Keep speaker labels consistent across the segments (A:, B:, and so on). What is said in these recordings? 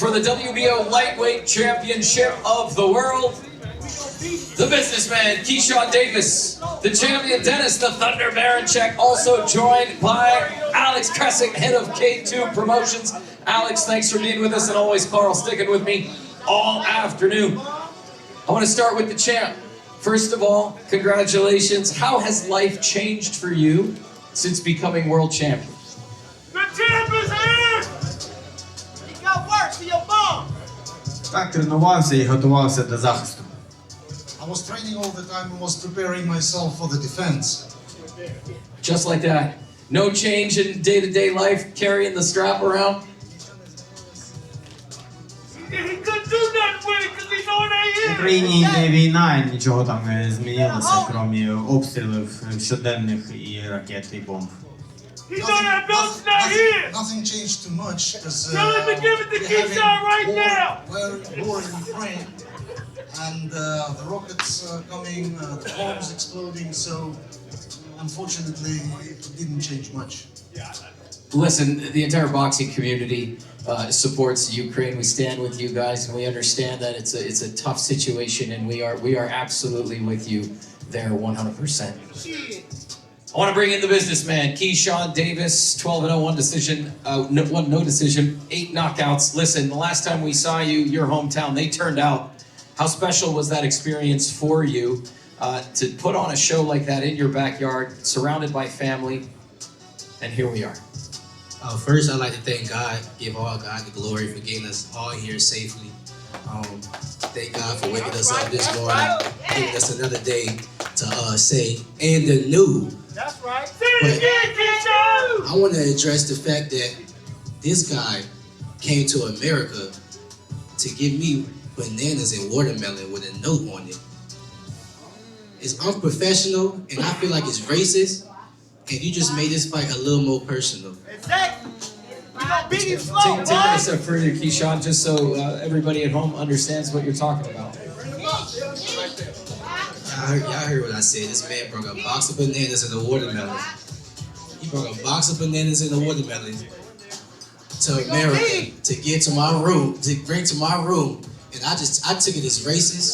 A: for the WBO Lightweight Championship of the World, the businessman, Keyshawn Davis, the champion, Denys "The Thunder" Berinchyk, also joined by Alex Kressick, head of K2 Promotions. Alex, thanks for being with us, and always Carl sticking with me all afternoon. I want to start with the champ. First of all, congratulations. How has life changed for you since becoming world champion?
B: The champ is here! He got work for your mom!
C: Так тренувався і готувався до захисту.
D: I was training all the time and was preparing myself for the defense.
A: Just like that. No change in day-to-day life, carrying the strap around?
B: He couldn't do nothing with it because he's on
C: В
B: that
C: Україні йде війна, нічого там не змінилося, крім обстрілів щоденних і ракет і бомб.
B: He know that belt's not here!
D: Nothing changed too much because
B: Tell him to give it to Keyshawn right now!
D: War in Ukraine, and the rockets coming, the bombs exploding, so unfortunately it didn't change much.
A: Listen, the entire boxing community supports Ukraine. We stand with you guys, and we understand that it's a tough situation, and we are absolutely with you there 100%. I want to bring in the businessman, Keyshawn Davis, 12-0, one decision, one no decision, 8 knockouts. Listen, the last time we saw you, your hometown, they turned out. How special was that experience for you to put on a show like that in your backyard, surrounded by family, and here we are.
E: First, I'd like to thank God, give all God the glory for getting us all here safely. Thank God for waking us up this morning, giving us another day to say, and the new.
B: That's right. Say it again, Keyshawn!
E: I want to address the fact that this guy came to America to give me bananas and watermelon with a note on it. It's unprofessional, and I feel like it's racist. Can you just make this fight a little more personal?
B: Exactly. We gonna beat him slow,
A: Take it a step further, Keyshawn, just so everybody at home understands what you're talking about.
E: Y'all heard what I said. This man brought a box of bananas and a watermelon. He brought a box of bananas and a watermelon to America to give to my room, to bring to my room. And I took it as racist.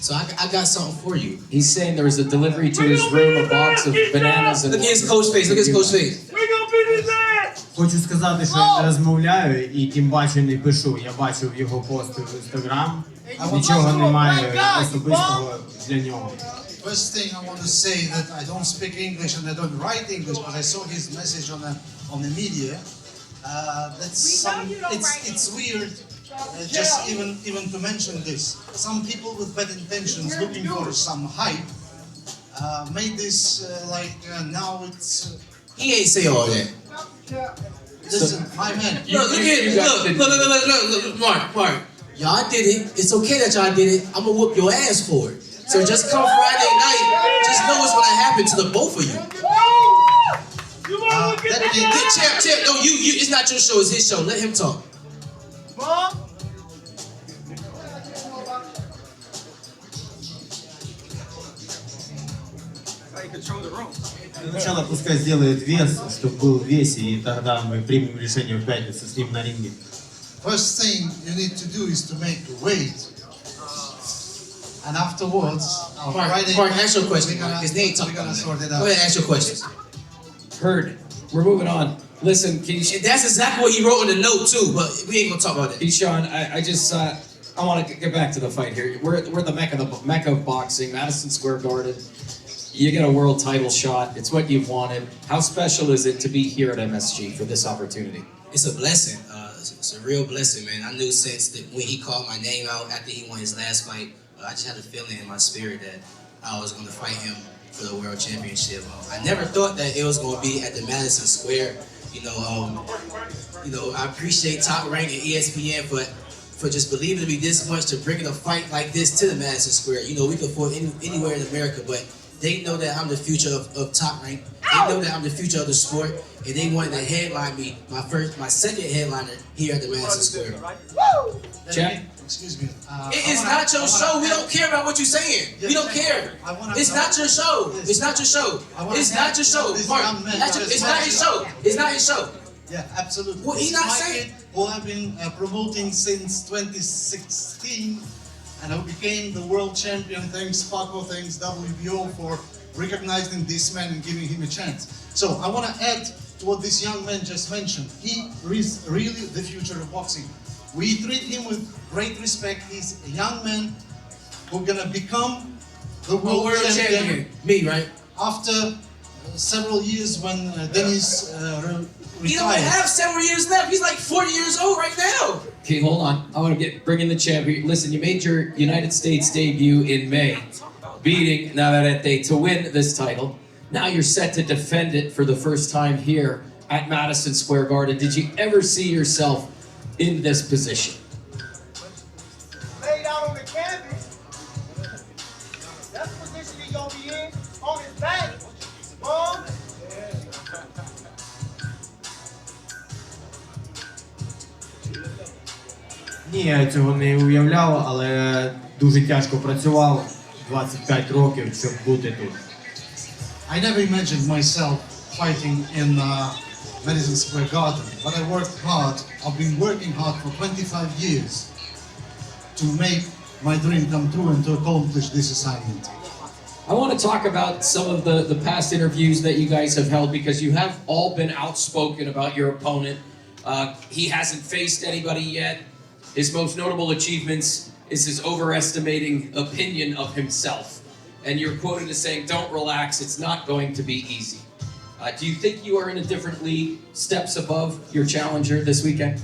E: So I got something for you.
A: He's saying there was a delivery to his room, a box of bananas and...
E: Look at his coach face, look at his coach face.
B: We gonna beat his ass!
C: Хочу сказати, що я не розмовляю і тим паче не пишу. Я бачив його пости в Інстаграм. Нічого немає особистого для нього.
D: First thing I want to say that I don't speak English and I don't write English, but I saw his message on the media. It's weird. Just even to mention this, some people with bad intentions looking for some hype made this now it's.
E: He ain't say all that.
D: Listen, my man.
E: Look, Mark. Y'all did it. It's okay that y'all did it. I'm gonna whoop your ass for it. So just come Friday night. Just know what's gonna happen to the both of you.
B: You wanna look at that?
E: Champ, no, you. It's not your show. It's his show. Let him talk.
B: Mom?
C: Для начала пускай сделает вес, чтобы был в весе, и тогда мы примем решение в пятницу с ним на ринге.
D: First thing you need to do is to make weight, and afterwards, on Friday
E: Mark, ask your question.
D: we're gonna sort it out.
E: Go ahead, ask your questions.
A: Heard. We're moving on. Listen, Keyshawn.
E: And that's exactly what he wrote in the note too, but we ain't gonna talk about that.
A: Keyshawn, I want to get back to the fight here. We're the mecca of boxing, Madison Square Garden. You get a world title shot. It's what you've wanted. How special is it to be here at MSG for this opportunity?
E: It's a blessing. It's a real blessing, man. I knew since that when he called my name out after he won his last fight, I just had a feeling in my spirit that I was going to fight him for the world championship. I never thought that it was going to be at the Madison Square. I appreciate Top Rank and ESPN for just believing in me this much to bringing a fight like this to the Madison Square. We could afford anywhere in America, but they know that I'm the future of Top Rank. They know that I'm the future of the sport, and they wanted to headline me, my second headliner here at the Madison Square.
A: Jack?
D: Excuse me.
E: It's not your show. We don't care about what you're saying. We don't care. It's not your show. It's not your show. It's not your show. Mark, it's not his show. It's not his show.
D: Yeah, absolutely.
E: What he not saying?
D: who I've been promoting since 2016, and who became the world champion. Thanks Paco, thanks WBO for recognizing this man and giving him a chance. So I want to add to what this young man just mentioned. He is really the future of boxing. We treat him with great respect. He's a young man who's gonna become the world champion.
E: Me, right?
D: After several years when Denys retired.
E: He don't have several years left. He's like 40 years old right now.
A: Okay, hold on. I want to bring in the champ here. Listen, you made your United States debut in May, beating Navarrete to win this title. Now you're set to defend it for the first time here at Madison Square Garden. Did you ever see yourself in this position?
B: Laid out on the canvas. That's the position he's gonna be in. On his back. Boom.
C: Ні, я цього не уявляв, але дуже тяжко працював 25 років, щоб бути тут.
D: I never imagined myself fighting in Madison Square Garden, but I worked hard. I've been working hard for 25 years to make my dream come true and to accomplish this assignment.
A: I want to talk about some of the past interviews that you guys have held, because you have all been outspoken about your opponent. He hasn't faced anybody yet. His most notable achievements is his overestimating opinion of himself. And you're quoted as saying, "Don't relax, it's not going to be easy." Do you think you are in a different league, steps above your challenger this weekend?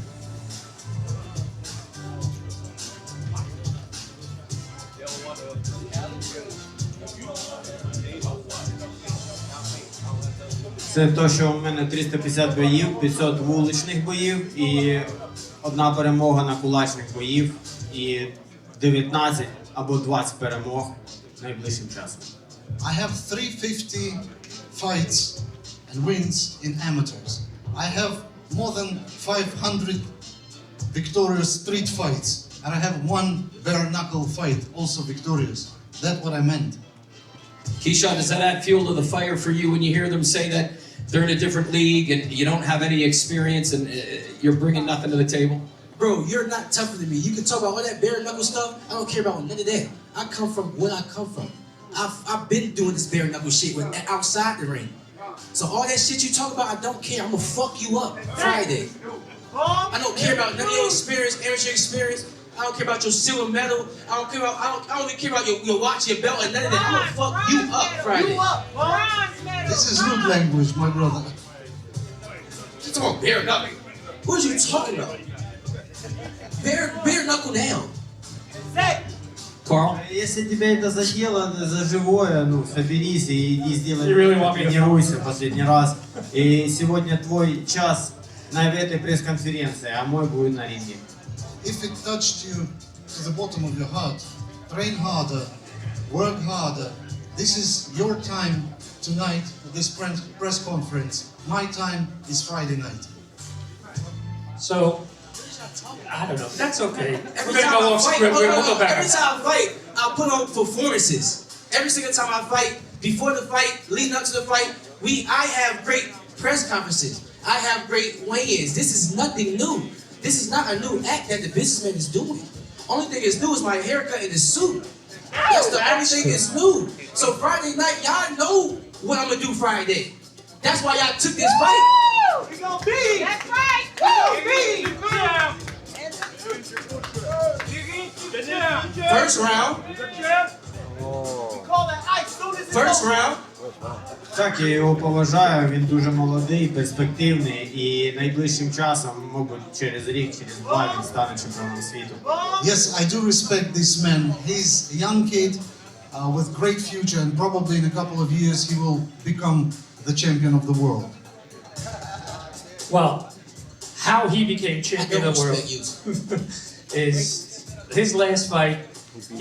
C: Це те, що у мене 350 боїв, 500 вуличних боїв і одна перемога на кулачних боїв і 19 або 20 перемог найближчим часом.
D: I have 350 fights and wins in amateurs. I have more than 500 victorious street fights, and I have one bare knuckle fight, also victorious. That's what I meant.
A: Keyshawn, does that add fuel to the fire for you when you hear them say that they're in a different league and you don't have any experience and you're bringing nothing to the table?
E: Bro, you're not tougher than me. You can talk about all that bare knuckle stuff. I don't care about none of that. I come from where I come from. I've been doing this bare knuckle shit outside the ring. So all that shit you talk about, I don't care. I'm gonna fuck you up Friday. I don't care about none of your experience, amateur experience. I don't care about your silver medal. I don't even care about your watch, your belt, and none of that. I'm gonna fuck you up Friday.
D: This is rude language, my brother.
E: You talking about bare knuckle? What are you talking about? Bare knuckle down.
A: Carl?
C: Если тебя это задело за живое, ну, соберись и иди сделай,
F: You really want me to-
C: тренируйся последний раз. И сегодня твой час на этой пресс-конференции, а мой будет на ринге.
D: If it touched you to the bottom of your heart, train harder, work harder. This is your time tonight at this press conference. My time is Friday night.
F: So, I don't know. That's okay. We're
E: Every
F: gonna
E: time
F: go
E: I
F: off
E: fight,
F: script. We'll go back.
E: Every time I fight, I put on performances. Every single time I fight, before the fight, leading up to the fight, I have great press conferences. I have great weigh-ins. This is nothing new. This is not a new act that the businessman is doing. Only thing is new is my haircut and the suit. That's the only thing that's new. So Friday night, y'all know what I'm gonna do Friday. That's why y'all took this fight.
B: We gonna be.
G: That's right.
B: We gonna be.
E: First round.
B: We call that ice soon as it's
E: First
B: over.
E: round.
C: Так, я його поважаю, він дуже молодий, перспективний і найближчим часом, мабуть, через рік, через два він стане чемпіоном світу.
D: Yes, I do respect this man. He's a young kid with great future, and probably in a couple of years he will become the champion of the world.
F: Well, how he became
E: I
F: champion
E: don't
F: of the world
E: respect you.
F: is his last fight.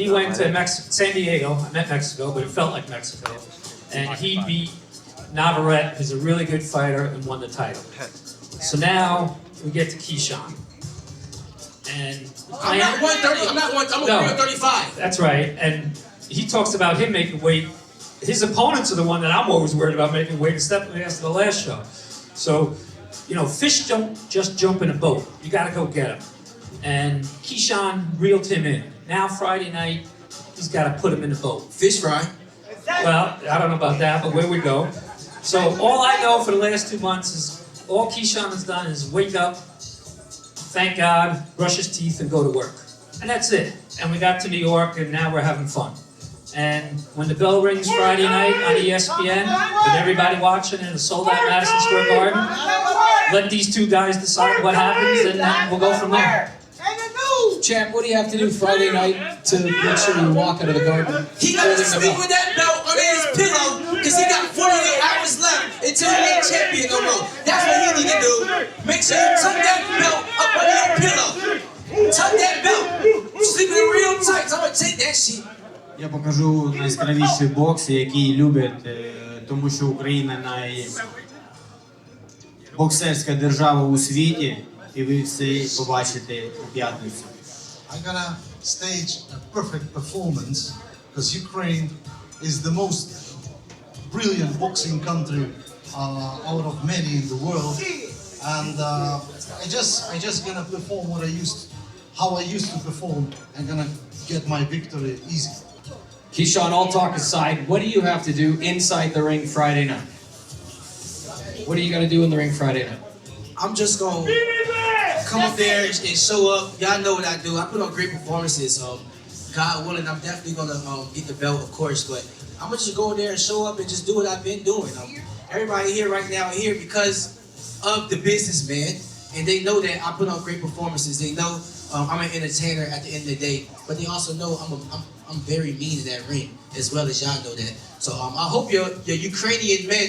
F: He went to San Diego. I meant Mexico, but it felt like Mexico. And he beat Navarrete, who's a really good fighter, and won the title. So now we get to Keyshawn. And the
E: I'm not
F: plan-
E: 130. I'm not 1. I'm
F: No.
E: a 135.
F: That's right. And he talks about him making weight. His opponents are the one that I'm always worried about making weight, except after the last show. So you know, fish don't just jump in a boat. You got to go get them. And Keyshawn reeled him in. Now Friday night, he's got to put him in the boat.
E: Fish fry.
F: Well, I don't know about that, but where we go. So all I know for the last 2 months is all Keyshawn has done is wake up, thank God, brush his teeth, and go to work. And that's it. And we got to New York, and now we're having fun. And when the bell rings Friday night on ESPN, with everybody watching in a sold-out Madison Square Garden, let these two guys decide what happens, and then we'll go from there.
A: Champ, what do you have to do Friday night to make sure you walk out of the garden?
E: He got to sleep with that belt under his pillow because he got 48 hours left until he ain't champion no more. That's what he need to do. Make sure you tuck that belt up under your pillow. Tuck that belt. You sleeping real tight. I'm gonna take that shit.
C: Я покажу найяскравіший бокс, який люблять, тому що Україна найбоксерська держава у світі, і ви все побачите у п'ятницю.
D: I'm gonna stage a perfect performance because Ukraine is the most brilliant boxing country out of many in the world, and I just gonna perform how I used to perform. I'm gonna get my victory easy.
A: Keyshawn, all talk aside, what do you have to do inside the ring Friday night? What do you got to do in the ring Friday night?
E: I'm just gonna come up there and show up. Y'all know what I do. I put on great performances. God willing, I'm definitely gonna get the belt, of course. But I'm gonna just go in there and show up and just do what I've been doing. Everybody here right now here because of the business, man, and they know that I put on great performances. They know I'm an entertainer at the end of the day, but they also know I'm very mean in that ring, as well as y'all know that. So I hope your Ukrainian men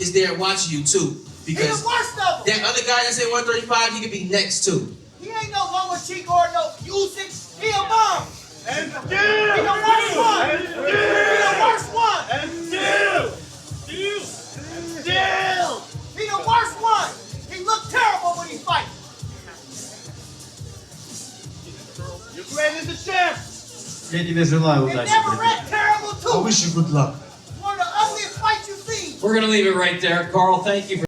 E: is there watching you too. Because that other guy that's at 135, he could be next too.
B: He ain't no Lomachenko or no Usyk. He a bomb. And still. He the worst one. He the worst one. And still. He the worst one. He look terrible when he fights. Ukraine is the champ.
C: Я тебе желаю
B: He
C: удачи.
B: never read terrible
D: I
B: too.
D: wish you good luck.
B: One of the ugliest fights you've seen.
A: We're going to leave it right there. Carl, thank you for